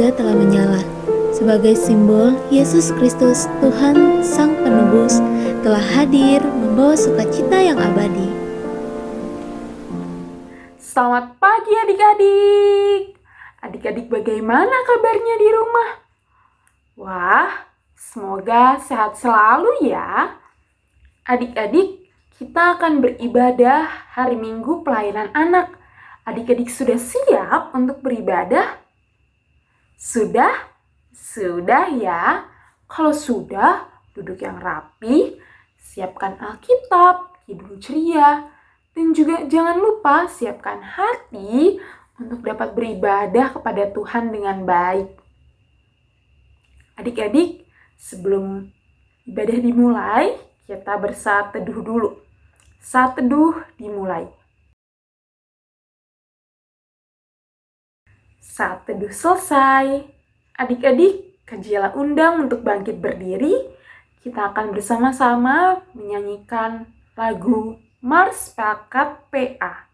surga telah menyala. Sebagai simbol Yesus Kristus, Tuhan Sang Penebus, telah hadir membawa sukacita yang abadi. Selamat pagi adik-adik. Adik-adik bagaimana kabarnya di rumah? Wah, semoga sehat selalu ya. Adik-adik, kita akan beribadah hari Minggu pelayanan anak. Adik-adik sudah siap untuk beribadah? Sudah? Sudah ya. Kalau sudah, duduk yang rapi, siapkan Alkitab, hidung ceria, dan juga jangan lupa siapkan hati untuk dapat beribadah kepada Tuhan dengan baik. Adik-adik, sebelum ibadah dimulai, kita bersaat teduh dulu. Saat teduh dimulai. Saat teduh selesai, adik-adik kajilah undang untuk bangkit berdiri. Kita akan bersama-sama menyanyikan lagu Mars Pakat PA.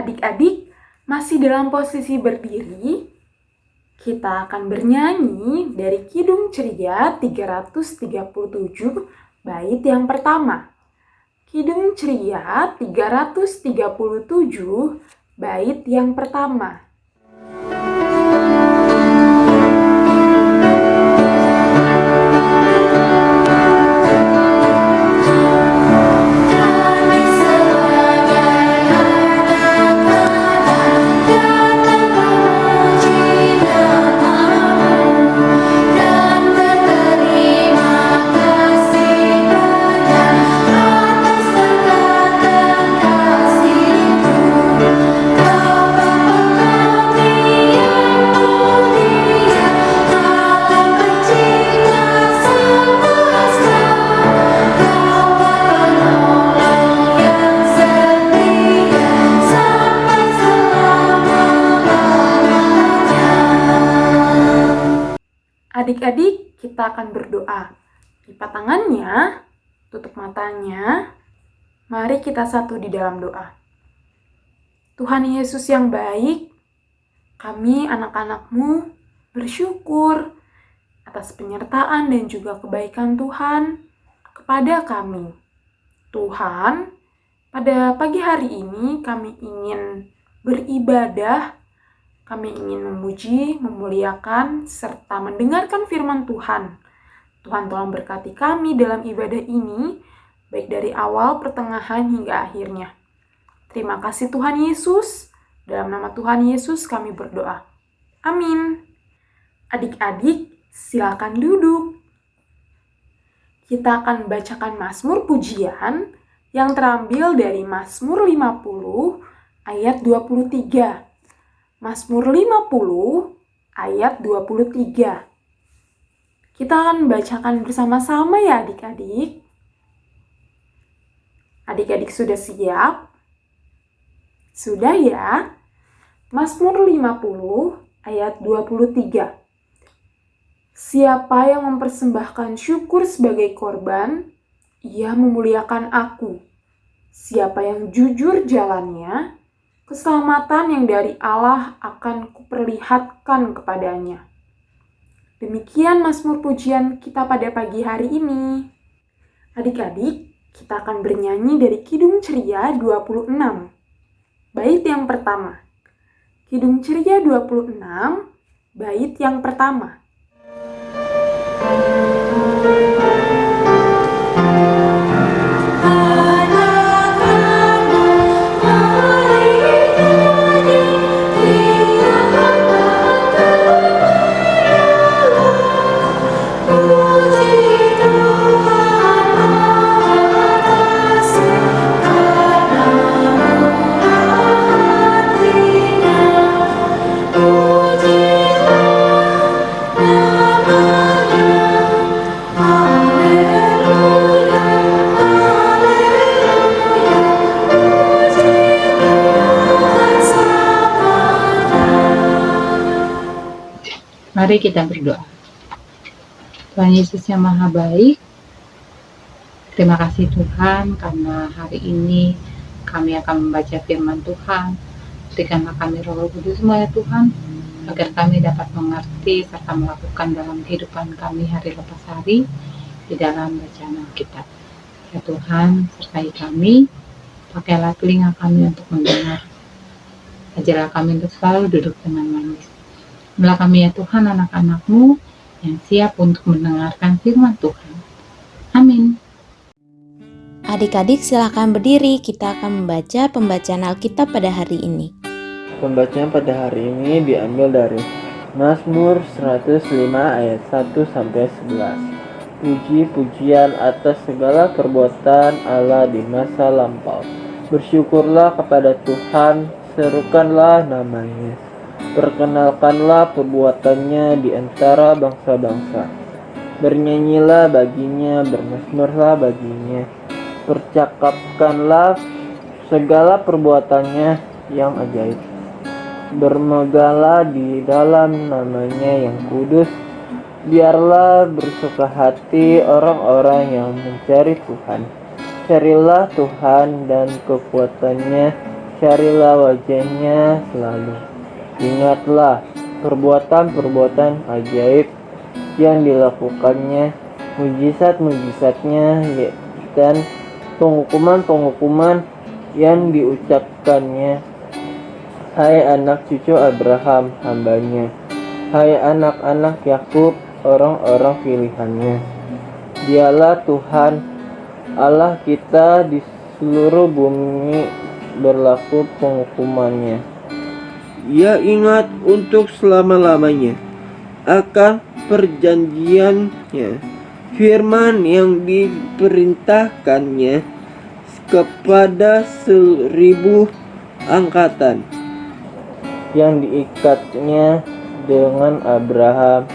Adik-adik masih dalam posisi berdiri, kita akan bernyanyi dari Kidung Ceria 337 bait yang pertama. Kidung Ceria 337 bait yang pertama. Adik-adik, kita akan berdoa. Lipat tangannya, tutup matanya. Mari kita satu di dalam doa. Tuhan Yesus yang baik, kami anak-anak-Mu bersyukur atas penyertaan dan juga kebaikan Tuhan kepada kami. Tuhan, pada pagi hari ini kami ingin beribadah. Kami ingin memuji, memuliakan, serta mendengarkan firman Tuhan. Tuhan tolong berkati kami dalam ibadah ini, baik dari awal, pertengahan, hingga akhirnya. Terima kasih Tuhan Yesus. Dalam nama Tuhan Yesus kami berdoa. Amin. Adik-adik, silakan duduk. Kita akan bacakan Mazmur Pujian yang terambil dari Mazmur 50 ayat 23. Mazmur 50 ayat 23. Kita akan bacakan bersama-sama ya adik-adik. Adik-adik sudah siap? Sudah ya? Mazmur 50 ayat 23. Siapa yang mempersembahkan syukur sebagai korban, ia memuliakan aku. Siapa yang jujur jalannya, keselamatan yang dari Allah akan kuperlihatkan kepadanya. Demikian Mazmur pujian kita pada pagi hari ini. Adik-adik, kita akan bernyanyi dari Kidung Ceria 26. Bait yang pertama. Kidung Ceria 26, bait yang pertama. Mari kita berdoa. Tuhan Yesus yang Maha Baik, terima kasih Tuhan karena hari ini kami akan membaca firman Tuhan. Berikanlah kami Roh Kudus semua ya Tuhan, agar kami dapat mengerti serta melakukan dalam kehidupan kami hari lepas hari di dalam bacaan Alkitab. Ya Tuhan, sertai kami, pakailah telinga kami untuk mendengar. Ajarlah kami untuk selalu duduk dengan manis. Inilah kami ya Tuhan, anak-anak-Mu yang siap untuk mendengarkan firman Tuhan. Amin. Adik-adik silakan berdiri, kita akan membaca pembacaan Alkitab pada hari ini. Pembacaan pada hari ini diambil dari Mazmur 105 ayat 1-11. Puji-pujian atas segala perbuatan Allah di masa lampau. Bersyukurlah kepada Tuhan, serukanlah namanya. Perkenalkanlah perbuatannya di antara bangsa-bangsa. Bernyanyilah baginya, bermazmurlah baginya. Percakapkanlah segala perbuatannya yang ajaib. Bermegahlah di dalam namanya yang kudus. Biarlah bersuka hati orang-orang yang mencari Tuhan. Carilah Tuhan dan kekuatannya, carilah wajahnya selalu. Ingatlah perbuatan-perbuatan ajaib yang dilakukannya, mujizat-mujizatnya, dan penghukuman-penghukuman yang diucapkannya. Hai anak cucu Abraham, hambanya. Hai anak-anak Yakub, orang-orang pilihannya. Dialah Tuhan, Allah kita di seluruh bumi berlaku penghukumannya. Ia ingat untuk selama-lamanya akan perjanjiannya, firman yang diperintahkannya kepada 1000 angkatan, yang diikatnya dengan Abraham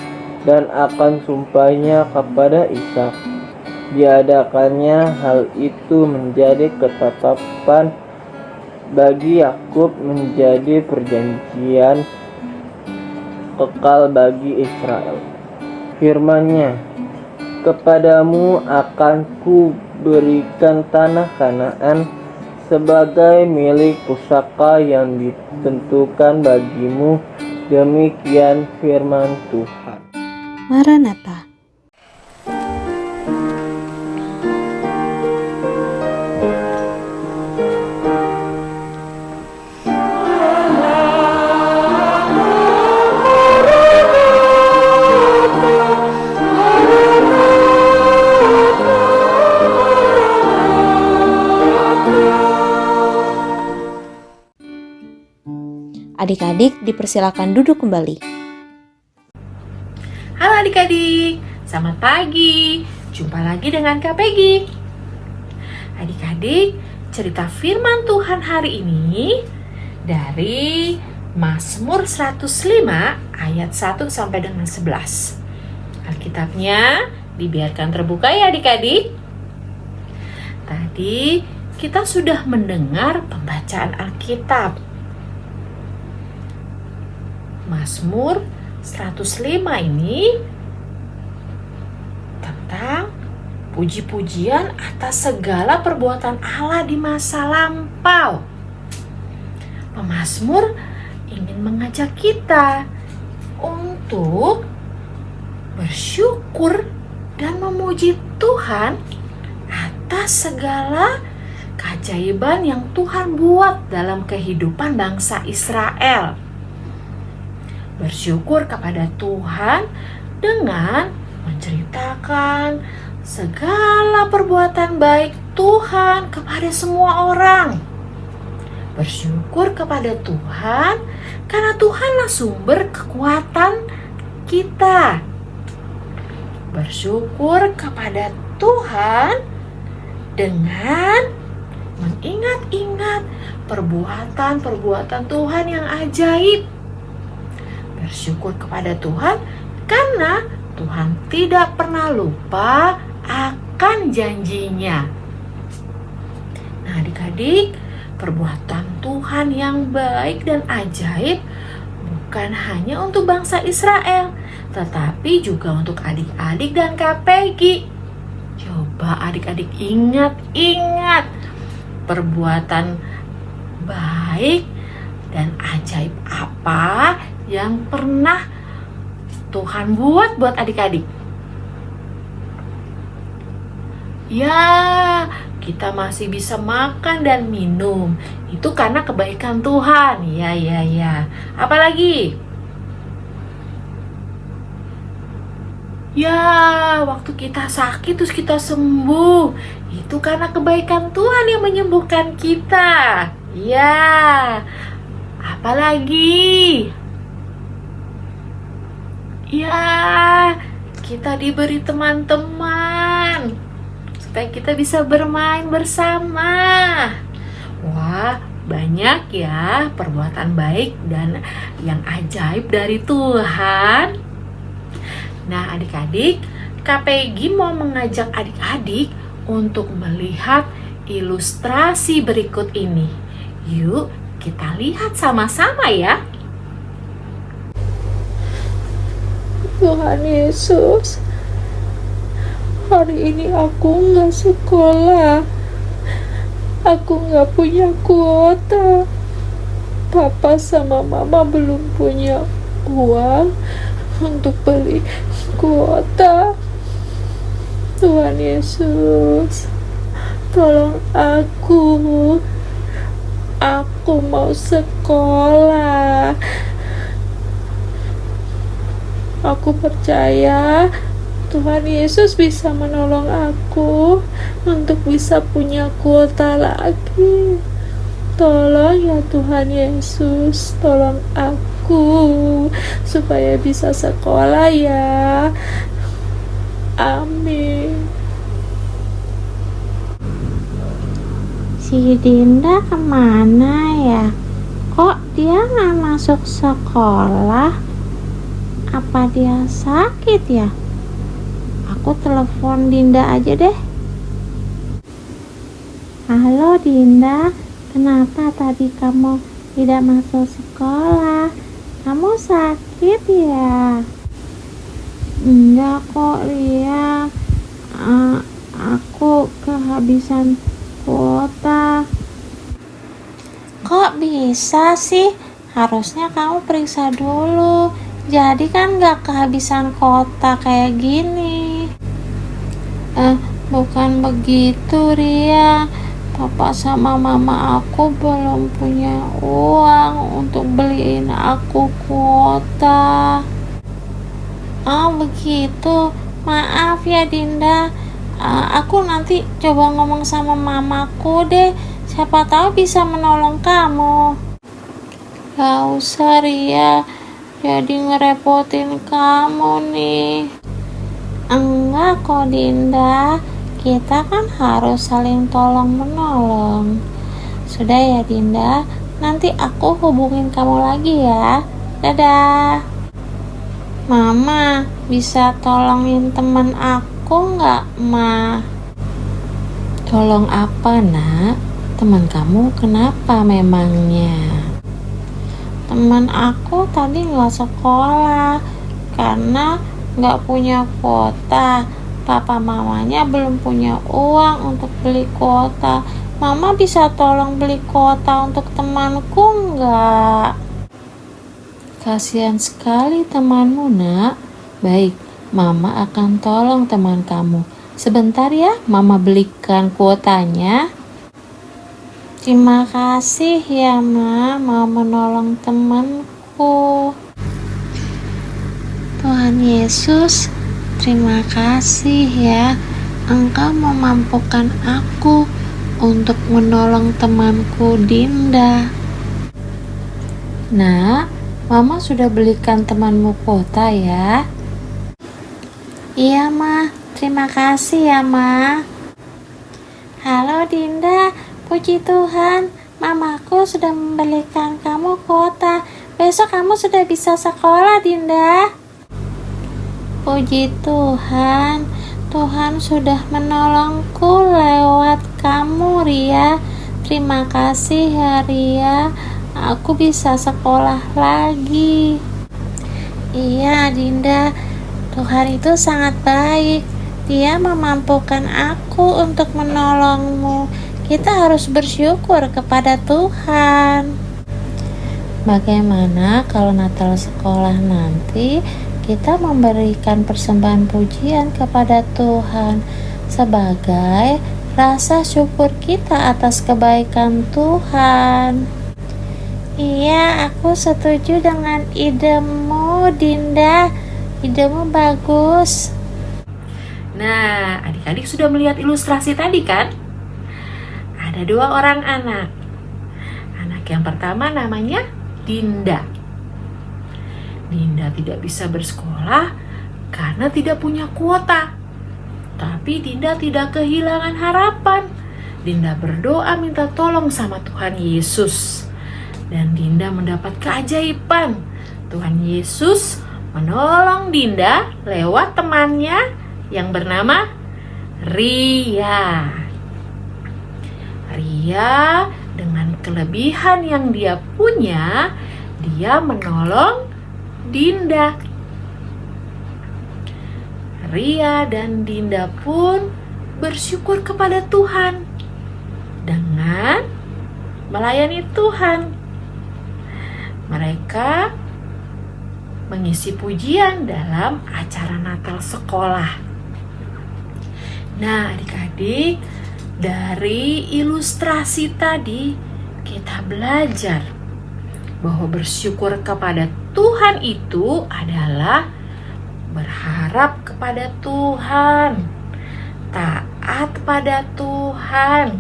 dan akan sumpahnya kepada Ishak. Diadakannya hal itu menjadi ketetapan bagi Yakub, menjadi perjanjian kekal bagi Israel. Firman-Nya, kepadamu akan ku berikan tanah Kanaan sebagai milik pusaka yang ditentukan bagimu. Demikian firman Tuhan. Maranatha. Adik-adik dipersilakan duduk kembali. Halo adik-adik, selamat pagi. Jumpa lagi dengan Kak Peggy. Adik-adik, cerita firman Tuhan hari ini dari Mazmur 105 ayat 1 sampai dengan 11. Alkitabnya dibiarkan terbuka ya adik-adik. Tadi kita sudah mendengar pembacaan Alkitab. Mazmur 105 ini tentang puji-pujian atas segala perbuatan Allah di masa lampau. Pemazmur ingin mengajak kita untuk bersyukur dan memuji Tuhan atas segala keajaiban yang Tuhan buat dalam kehidupan bangsa Israel. Bersyukur kepada Tuhan dengan menceritakan segala perbuatan baik Tuhan kepada semua orang. Bersyukur kepada Tuhan karena Tuhanlah sumber kekuatan kita. Bersyukur kepada Tuhan dengan mengingat-ingat perbuatan-perbuatan Tuhan yang ajaib. Bersyukur kepada Tuhan karena Tuhan tidak pernah lupa akan janjinya. Nah adik-adik, perbuatan Tuhan yang baik dan ajaib bukan hanya untuk bangsa Israel, tetapi juga untuk adik-adik dan Kak Peggy. Coba adik-adik ingat-ingat perbuatan baik dan ajaib apa yang pernah Tuhan buat adik-adik. Ya, kita masih bisa makan dan minum. Itu karena kebaikan Tuhan. Ya. Apalagi? Ya, waktu kita sakit terus kita sembuh. Itu karena kebaikan Tuhan yang menyembuhkan kita. Ya. Apalagi? Ya, kita diberi teman-teman supaya kita bisa bermain bersama. Wah, banyak ya perbuatan baik dan yang ajaib dari Tuhan. Nah, adik-adik, Kak Peggy mau mengajak adik-adik untuk melihat ilustrasi berikut ini. Yuk, kita lihat sama-sama ya. Tuhan Yesus, hari ini aku nggak sekolah. Aku nggak punya kuota. Papa sama mama belum punya uang untuk beli kuota. Tuhan Yesus, tolong aku. Aku mau sekolah. Aku percaya Tuhan Yesus bisa menolong aku untuk bisa punya kuota lagi. Tolong ya Tuhan Yesus, tolong aku supaya bisa sekolah ya. Amin. Si Dinda kemana ya? Kok dia nggak masuk sekolah? Apa dia sakit ya? Aku telepon Dinda aja deh. Halo Dinda, kenapa tadi kamu tidak masuk sekolah? Kamu sakit ya? Enggak kok Ria, aku kehabisan kuota. Kok bisa sih? Harusnya kamu periksa dulu. Jadi kan gak kehabisan kuota kayak gini. Bukan begitu Ria. Papa sama mama aku belum punya uang untuk beliin aku kuota. Oh begitu. Maaf ya Dinda. Aku nanti coba ngomong sama mamaku deh. Siapa tahu bisa menolong kamu. Gak usah Ria. jadi ngerepotin kamu nih. Enggak kok Dinda, kita kan harus saling tolong menolong. Sudah ya Dinda, nanti aku hubungin kamu lagi ya. Dadah. Mama, bisa tolongin teman aku nggak, Ma? Tolong apa, Nak? Teman kamu kenapa memangnya? Teman aku tadi nggak sekolah karena nggak punya kuota. Papa mamanya belum punya uang untuk beli kuota. Mama bisa tolong beli kuota untuk temanku nggak? Kasihan sekali temanmu, Nak. Baik, Mama akan tolong teman kamu. Sebentar ya, Mama belikan kuotanya. Terima kasih ya Ma, mau menolong temanku. Tuhan Yesus, terima kasih ya, Engkau memampukan aku untuk menolong temanku Dinda. Nak, Mama sudah belikan temanmu kuota ya. Iya Ma, terima kasih ya Ma. Halo Dinda, puji Tuhan, mamaku sudah membelikan kamu kuota. Besok kamu sudah bisa sekolah Dinda. Puji Tuhan, Tuhan sudah menolongku lewat kamu Ria. Terima kasih ya Ria, aku bisa sekolah lagi. Iya Dinda, Tuhan itu sangat baik. Dia memampukan aku untuk menolongmu. Kita harus bersyukur kepada Tuhan. Bagaimana kalau Natal sekolah nanti kita memberikan persembahan pujian kepada Tuhan sebagai rasa syukur kita atas kebaikan Tuhan? Iya, aku setuju dengan idemu Dinda. Idemu bagus. Nah, adik-adik sudah melihat ilustrasi tadi kan? Ada dua orang anak. Anak yang pertama namanya Dinda. Dinda tidak bisa bersekolah karena tidak punya kuota. Tapi Dinda tidak kehilangan harapan. Dinda berdoa minta tolong sama Tuhan Yesus. Dan Dinda mendapat keajaiban. Tuhan Yesus menolong Dinda lewat temannya yang bernama Ria. Ria dengan kelebihan yang dia punya, dia menolong Dinda. Ria dan Dinda pun bersyukur kepada Tuhan dengan melayani Tuhan. Mereka mengisi pujian dalam acara Natal sekolah. Nah, adik-adik, dari ilustrasi tadi kita belajar bahwa bersyukur kepada Tuhan itu adalah berharap kepada Tuhan, taat pada Tuhan,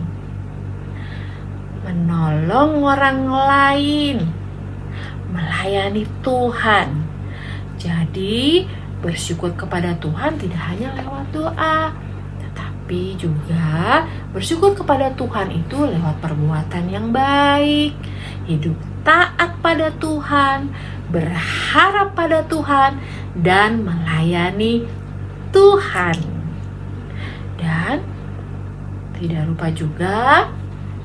menolong orang lain, melayani Tuhan. Jadi bersyukur kepada Tuhan tidak hanya lewat doa, tetapi juga bersyukur kepada Tuhan itu lewat perbuatan yang baik, hidup taat pada Tuhan, berharap pada Tuhan, dan melayani Tuhan. Dan tidak lupa juga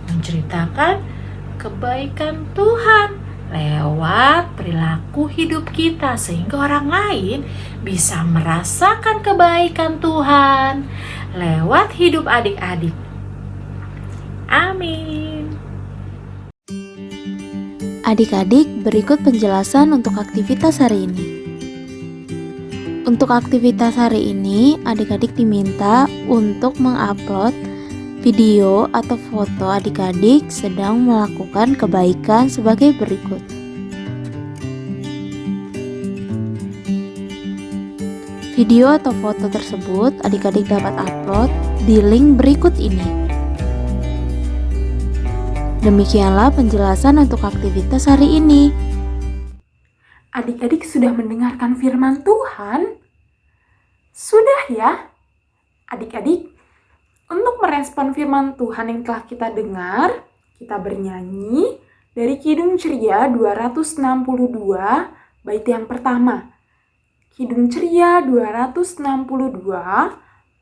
menceritakan kebaikan Tuhan lewat perilaku hidup kita sehingga orang lain bisa merasakan kebaikan Tuhan lewat hidup adik-adik. Amin. Adik-adik, berikut penjelasan untuk aktivitas hari ini. Untuk aktivitas hari ini, adik-adik diminta untuk mengupload video atau foto adik-adik sedang melakukan kebaikan sebagai berikut. Video atau foto tersebut adik-adik dapat upload di link berikut ini. Demikianlah penjelasan untuk aktivitas hari ini. adik-adik sudah mendengarkan firman Tuhan? Sudah ya? Adik-adik, untuk merespon firman Tuhan yang telah kita dengar, kita bernyanyi dari Kidung Ceria 262, bait yang pertama. Kidung Ceria 262,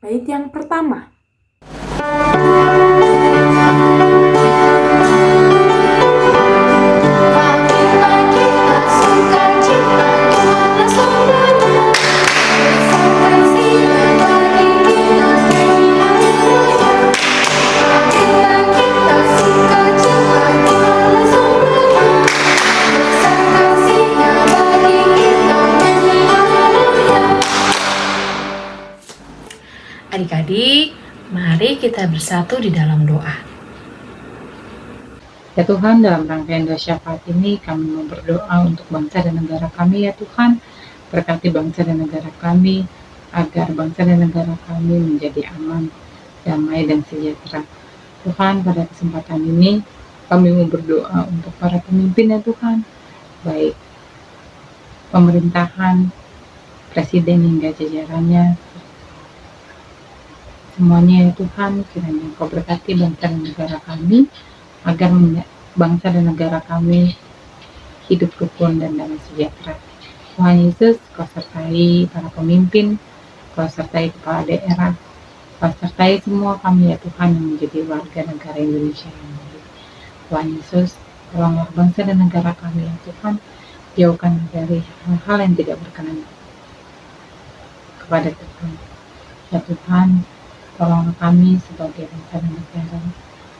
bait yang pertama. Adik-adik, mari kita bersatu di dalam doa. Ya Tuhan, dalam rangkaian doa syafaat ini kami mau berdoa untuk bangsa dan negara kami ya Tuhan. Berkati bangsa dan negara kami, agar bangsa dan negara kami menjadi aman, damai, dan sejahtera. Tuhan, pada kesempatan ini kami mau berdoa untuk para pemimpin ya Tuhan, baik pemerintahan, presiden hingga jajarannya, semuanya ya Tuhan, kiranya Engkau berkati bangsa dan negara kami, agar bangsa dan negara kami hidup rukun dan damai sejahtera. Tuhan Yesus, Kau sertai para pemimpin, Kau sertai kepala daerah, Kau sertai semua kami ya Tuhan yang menjadi warga negara Indonesia yang baik. Tuhan Yesus, tolonglah bangsa dan negara kami ya Tuhan, jauhkan dari hal-hal yang tidak berkenan kepada Tuhan. Ya Tuhan, tolonglah kami sebagai bangsa dan negara,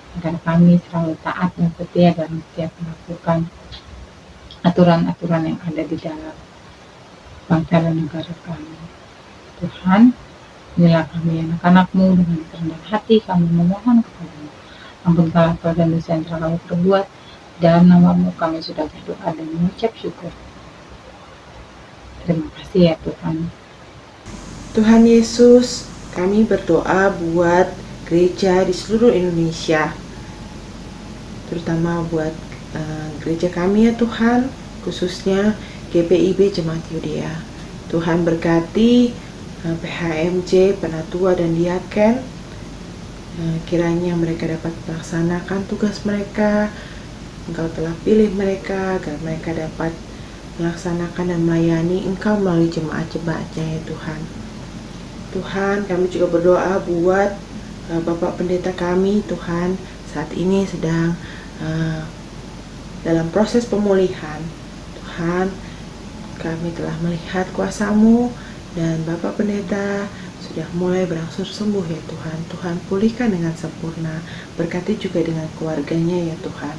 agar kami selalu taat dan setia dalam setiap melakukan aturan-aturan yang ada di dalam bangsa dan negara kami. Tuhan, inilah kami anak-anak-Mu, dengan kerendahan hati kami memohon kepada-Mu. Ampunkanlah dosa dan dosa yang telah kami perbuat. Dalam nama-Mu kami sudah berdoa dan mengucap syukur. Terima kasih ya Tuhan. Tuhan Yesus, kami berdoa buat gereja di seluruh Indonesia, terutama buat gereja kami ya Tuhan, khususnya GPIB Jemaat Yudea. Tuhan berkati PHMJ, penatua dan diaken, kiranya mereka dapat melaksanakan tugas mereka. Engkau telah pilih mereka agar mereka dapat melaksanakan dan melayani Engkau melalui jemaat-jemaatnya ya Tuhan. Tuhan, kami juga berdoa buat Bapak Pendeta kami, Tuhan, saat ini sedang dalam proses pemulihan. Tuhan, kami telah melihat kuasa-Mu dan Bapak Pendeta sudah mulai berangsur sembuh ya Tuhan. Tuhan, pulihkan dengan sempurna, berkati juga dengan keluarganya ya Tuhan.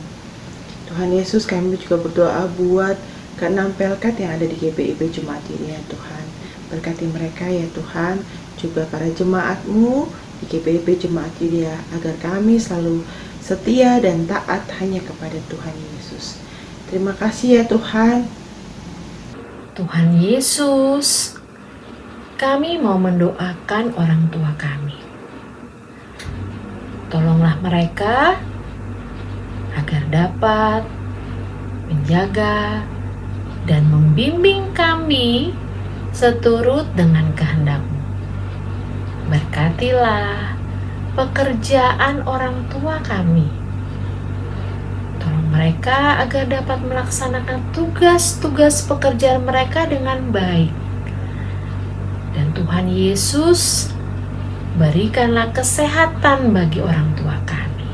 Tuhan Yesus, kami juga berdoa buat ke-6 pelkat yang ada di GPIB Jemaat ini ya Tuhan. Berkati mereka ya Tuhan, juga para jemaat-Mu di GPIB Jemaat Yudea, agar kami selalu setia dan taat hanya kepada Tuhan Yesus. Terima kasih ya Tuhan. Tuhan Yesus, kami mau mendoakan orang tua kami. Tolonglah mereka agar dapat menjaga dan membimbing kami seturut dengan kehendak-Mu. Berkatilah pekerjaan orang tua kami. Tolong mereka agar dapat melaksanakan tugas-tugas pekerjaan mereka dengan baik. Dan Tuhan Yesus, berikanlah kesehatan bagi orang tua kami.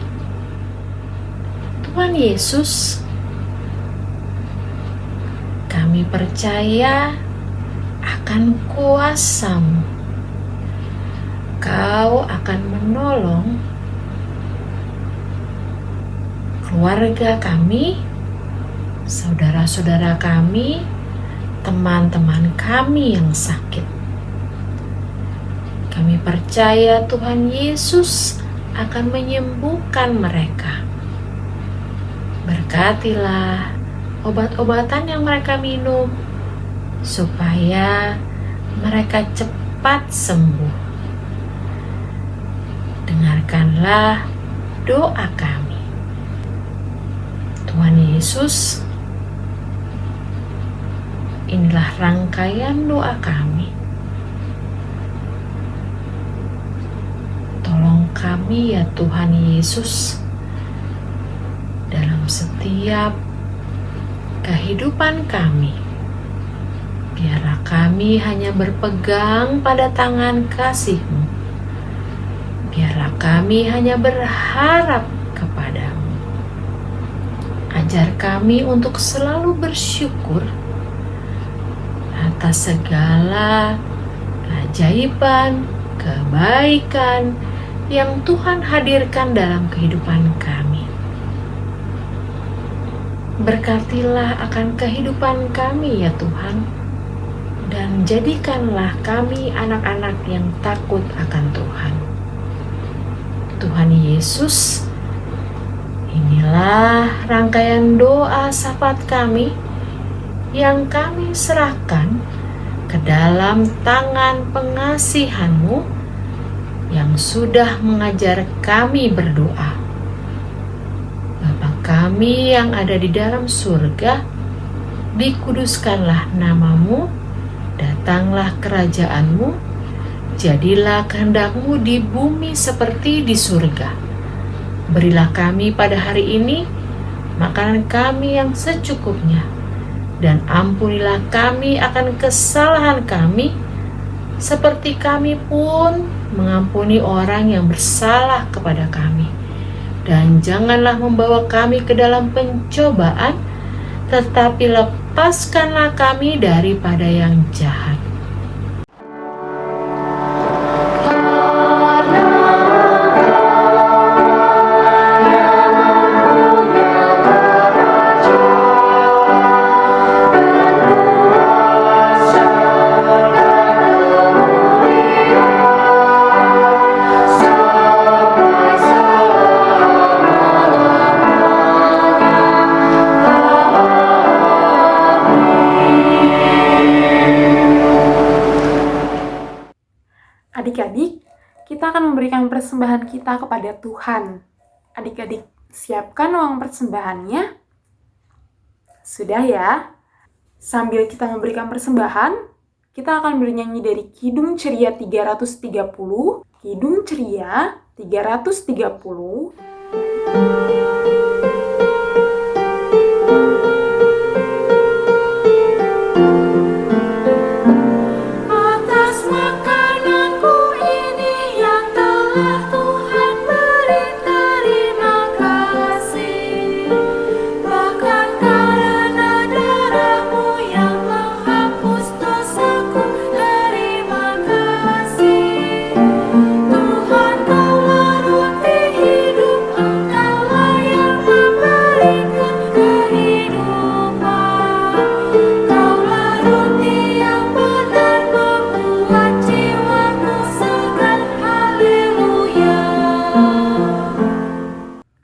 Tuhan Yesus, kami percaya akan kuasa-Mu. Kau akan menolong keluarga kami, saudara-saudara kami, teman-teman kami yang sakit. Kami percaya Tuhan Yesus akan menyembuhkan mereka. Berkatilah obat-obatan yang mereka minum, supaya mereka cepat sembuh. Dengarkanlah doa kami. Tuhan Yesus, inilah rangkaian doa kami. Tolong kami ya Tuhan Yesus, dalam setiap kehidupan kami. Biarlah kami hanya berpegang pada tangan kasih-Mu. Biarlah kami hanya berharap kepadamu. Ajar kami untuk selalu bersyukur atas segala keajaiban, kebaikan yang Tuhan hadirkan dalam kehidupan kami. Berkatilah akan kehidupan kami ya Tuhan, dan jadikanlah kami anak-anak yang takut akan Tuhan. Tuhan Yesus, inilah rangkaian doa syafaat kami yang kami serahkan ke dalam tangan pengasihan-Mu yang sudah mengajar kami berdoa. Bapa kami yang ada di dalam surga, dikuduskanlah nama-Mu, datanglah kerajaan-Mu, jadilah kehendak-Mu di bumi seperti di surga. Berilah kami pada hari ini makanan kami yang secukupnya, dan ampunilah kami akan kesalahan kami, seperti kami pun mengampuni orang yang bersalah kepada kami. Dan janganlah membawa kami ke dalam pencobaan, tetapi lepaskanlah kami daripada yang jahat. Adik-adik, kita akan memberikan persembahan kita kepada Tuhan. Adik-adik, siapkan uang persembahannya. Sudah ya? Sambil kita memberikan persembahan, kita akan bernyanyi dari Kidung Ceria 330, Kidung Ceria 330.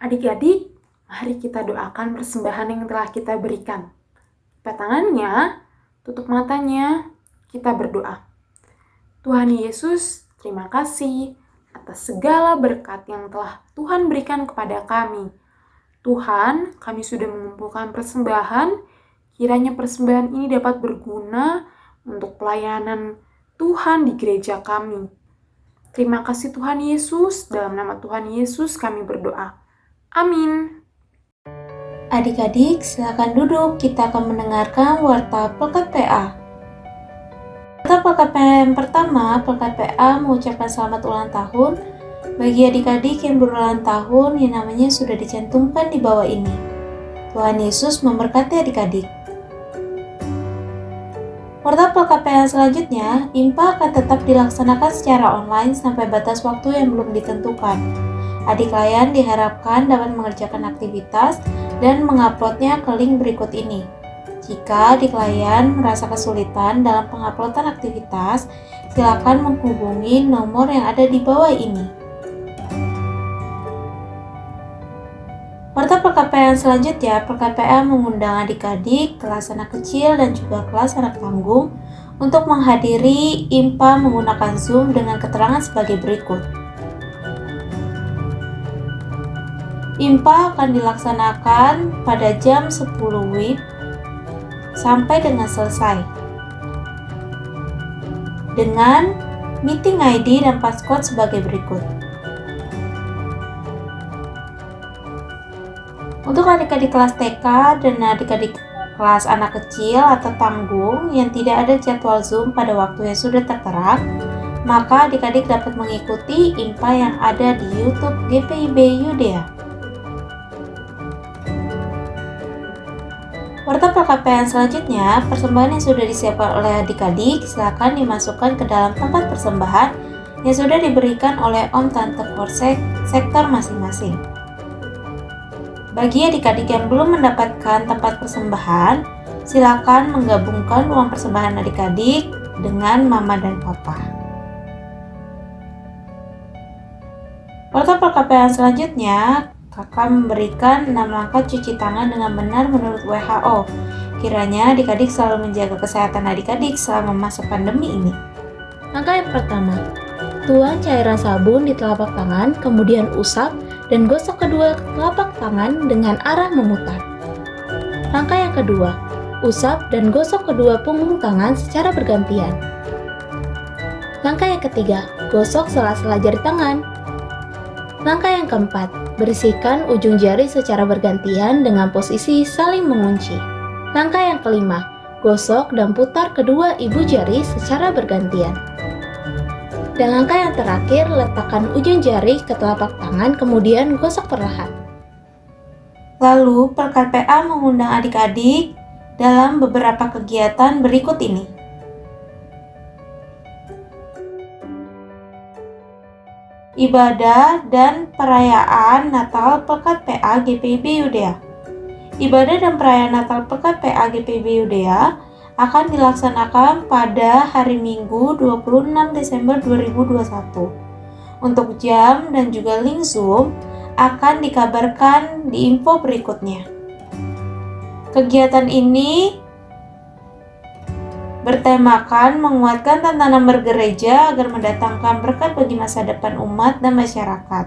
Adik-adik, mari kita doakan persembahan yang telah kita berikan. Lipat tangannya, tutup matanya, kita berdoa. Tuhan Yesus, terima kasih atas segala berkat yang telah Tuhan berikan kepada kami. Tuhan, kami sudah mengumpulkan persembahan, kiranya persembahan ini dapat berguna untuk pelayanan Tuhan di gereja kami. Terima kasih Tuhan Yesus, dalam nama Tuhan Yesus kami berdoa. Amin. Adik-adik, silakan duduk. Kita akan mendengarkan warta Pelkat PA. Warta Pelkat PA yang pertama, Pelkat PA mengucapkan selamat ulang tahun bagi adik-adik yang berulang tahun yang namanya sudah dicantumkan di bawah ini. Tuhan Yesus memberkati adik-adik. Warta Pelkat PA yang selanjutnya, IMPA akan tetap dilaksanakan secara online sampai batas waktu yang belum ditentukan. Adik layan diharapkan dapat mengerjakan aktivitas dan menguploadnya ke link berikut ini. Jika adik layan merasa kesulitan dalam penguploadan aktivitas, silakan menghubungi nomor yang ada di bawah ini. Warta PKPA yang selanjutnya, PKPA mengundang adik-adik, kelas anak kecil dan juga kelas anak tanggung untuk menghadiri IMPA menggunakan Zoom dengan keterangan sebagai berikut. IMPA akan dilaksanakan pada jam 10 WIB sampai dengan selesai. Dengan meeting ID dan passcode sebagai berikut. Untuk adik-adik kelas TK dan adik-adik kelas anak kecil atau tanggung yang tidak ada jadwal Zoom pada waktu yang sudah tertera, maka adik-adik dapat mengikuti IMPA yang ada di YouTube GPIB Yudea. Warta perkapaian selanjutnya, persembahan yang sudah disiapkan oleh adik-adik silakan dimasukkan ke dalam tempat persembahan yang sudah diberikan oleh Om Tante Polsek sektor masing-masing. Bagi adik-adik yang belum mendapatkan tempat persembahan, silakan menggabungkan uang persembahan adik-adik dengan Mama dan Papa. Warta perkapaian selanjutnya, kakak memberikan 6 langkah cuci tangan dengan benar menurut WHO. Kiranya adik-adik selalu menjaga kesehatan adik-adik selama masa pandemi ini. Langkah yang pertama, tuang cairan sabun di telapak tangan, kemudian usap dan gosok kedua telapak tangan dengan arah memutar. Langkah yang kedua, usap dan gosok kedua punggung tangan secara bergantian. Langkah yang ketiga, gosok sela-sela jari tangan. Langkah yang keempat, bersihkan ujung jari secara bergantian dengan posisi saling mengunci. Langkah yang kelima, gosok dan putar kedua ibu jari secara bergantian. Dan langkah yang terakhir, letakkan ujung jari ke telapak tangan kemudian gosok perlahan. Lalu, Pelkat PA mengundang adik-adik dalam beberapa kegiatan berikut ini. Ibadah dan perayaan Natal Pelkat PA GPIB Yudea. Ibadah dan perayaan Natal Pelkat PA GPIB Yudea akan dilaksanakan pada hari Minggu 26 Desember 2021. Untuk jam dan juga link Zoom akan dikabarkan di info berikutnya. Kegiatan ini bertemakan menguatkan tantangan bergereja agar mendatangkan berkat bagi masa depan umat dan masyarakat.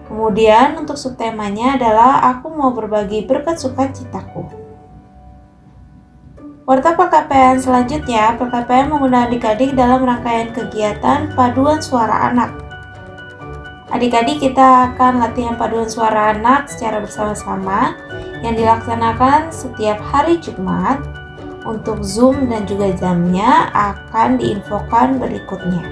Kemudian untuk subtemanya adalah aku mau berbagi berkat sukacitaku. Warta perkapaian selanjutnya, perkapaian mengundang adik-adik dalam rangkaian kegiatan paduan suara anak. Adik-adik kita akan latihan paduan suara anak secara bersama-sama yang dilaksanakan setiap hari Jumat. Untuk Zoom dan juga jamnya akan diinfokan berikutnya.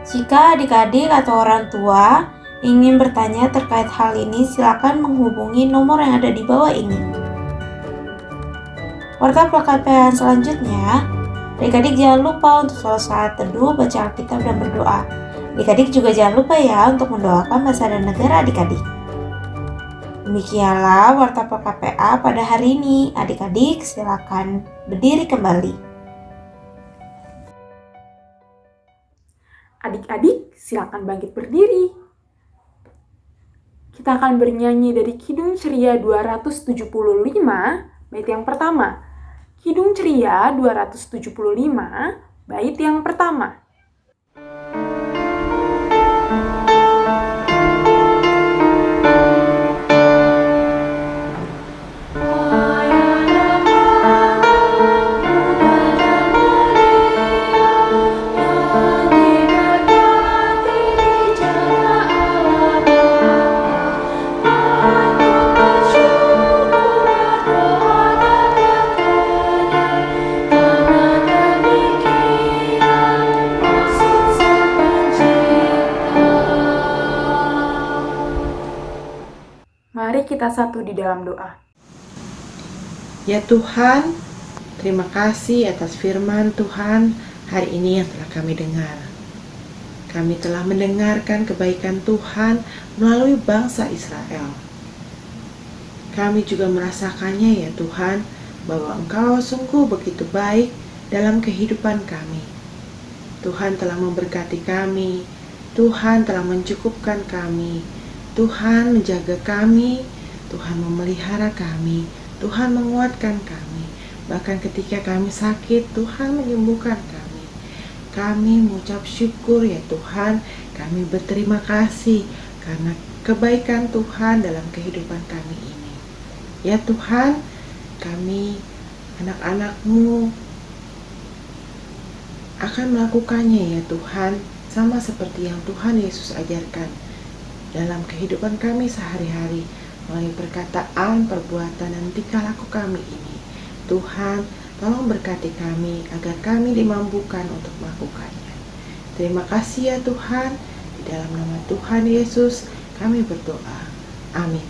Jika adik-adik atau orang tua ingin bertanya terkait hal ini, silakan menghubungi nomor yang ada di bawah ini. Warta perkapaian selanjutnya, adik-adik jangan lupa untuk selalu saat teduh, baca Alkitab dan berdoa. Adik-adik juga jangan lupa ya untuk mendoakan bangsa dan negara adik-adik. Demikianlah Warta PKPA pada hari ini. Adik-adik silakan berdiri kembali. Adik-adik silakan bangkit berdiri. Kita akan bernyanyi dari Kidung Ceria 275, bait yang pertama. Kidung Ceria 275, bait yang pertama. Mari kita satu di dalam doa. Ya Tuhan, terima kasih atas firman Tuhan hari ini yang telah kami dengar. Kami telah mendengarkan kebaikan Tuhan melalui bangsa Israel. Kami juga merasakannya ya Tuhan, bahwa Engkau sungguh begitu baik dalam kehidupan kami. Tuhan telah memberkati kami, Tuhan telah mencukupkan kami, Tuhan menjaga kami, Tuhan memelihara kami, Tuhan menguatkan kami. Bahkan ketika kami sakit, Tuhan menyembuhkan kami. Kami mengucap syukur ya Tuhan, kami berterima kasih karena kebaikan Tuhan dalam kehidupan kami ini. Ya Tuhan, kami anak-anak-Mu akan melakukannya ya Tuhan, sama seperti yang Tuhan Yesus ajarkan dalam kehidupan kami sehari-hari, melalui perkataan, perbuatan, dan tingkah laku kami ini. Tuhan, tolong berkati kami agar kami dimampukan untuk melakukannya. Terima kasih ya Tuhan, di dalam nama Tuhan Yesus kami berdoa. Amin.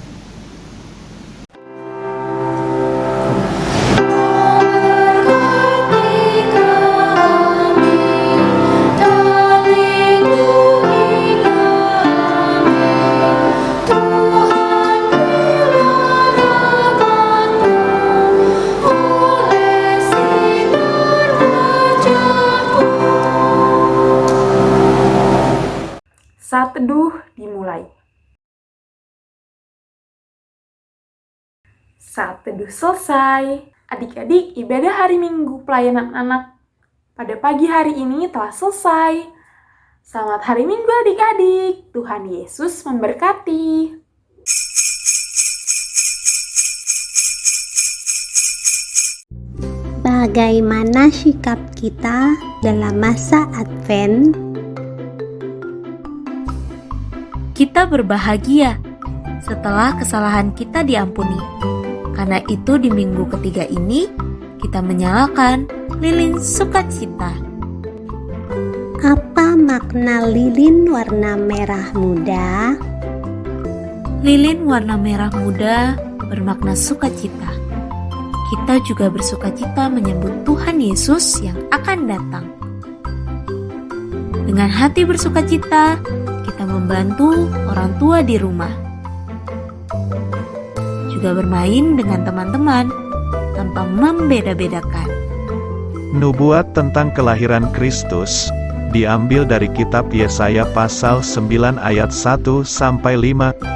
Saat teduh dimulai. Saat teduh selesai. Adik-adik, ibadah hari Minggu pelayanan anak pada pagi hari ini telah selesai. Selamat hari Minggu adik-adik. Tuhan Yesus memberkati. Bagaimana sikap kita dalam masa Advent? Kita berbahagia setelah kesalahan kita diampuni. Karena itu di minggu ketiga ini kita menyalakan lilin sukacita. Apa makna lilin warna merah muda? Lilin warna merah muda bermakna sukacita. Kita juga bersukacita menyambut Tuhan Yesus yang akan datang. Dengan hati bersukacita, kita membantu orang tua di rumah. Juga bermain dengan teman-teman tanpa membeda-bedakan. Nubuat tentang kelahiran Kristus diambil dari kitab Yesaya pasal 9 ayat 1-5.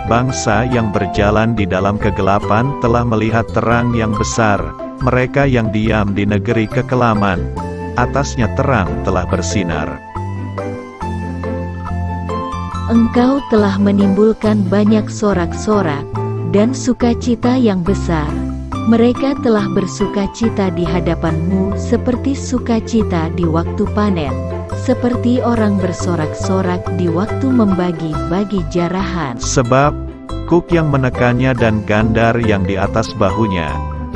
Bangsa yang berjalan di dalam kegelapan telah melihat terang yang besar. Mereka yang diam di negeri kekelaman, atasnya terang telah bersinar. Engkau telah menimbulkan banyak sorak-sorak dan sukacita yang besar. Mereka telah bersukacita di hadapan-Mu seperti sukacita di waktu panen, seperti orang bersorak-sorak di waktu membagi-bagi jarahan. Sebab kuk yang menekannya dan gandar yang di atas bahunya,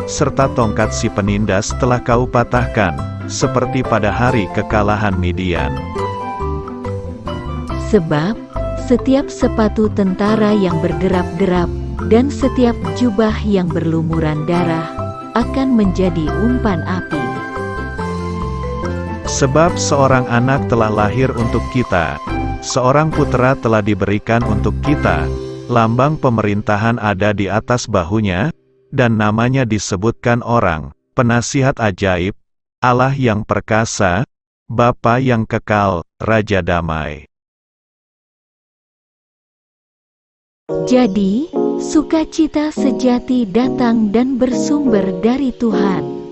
serta tongkat si penindas telah Kau patahkan, seperti pada hari kekalahan Midian. Sebab setiap sepatu tentara yang berderap-derap dan setiap jubah yang berlumuran darah akan menjadi umpan api. Sebab seorang anak telah lahir untuk kita, seorang putera telah diberikan untuk kita, lambang pemerintahan ada di atas bahunya, dan namanya disebutkan orang, Penasihat Ajaib, Allah yang perkasa, Bapa yang kekal, Raja Damai. Jadi, sukacita sejati datang dan bersumber dari Tuhan.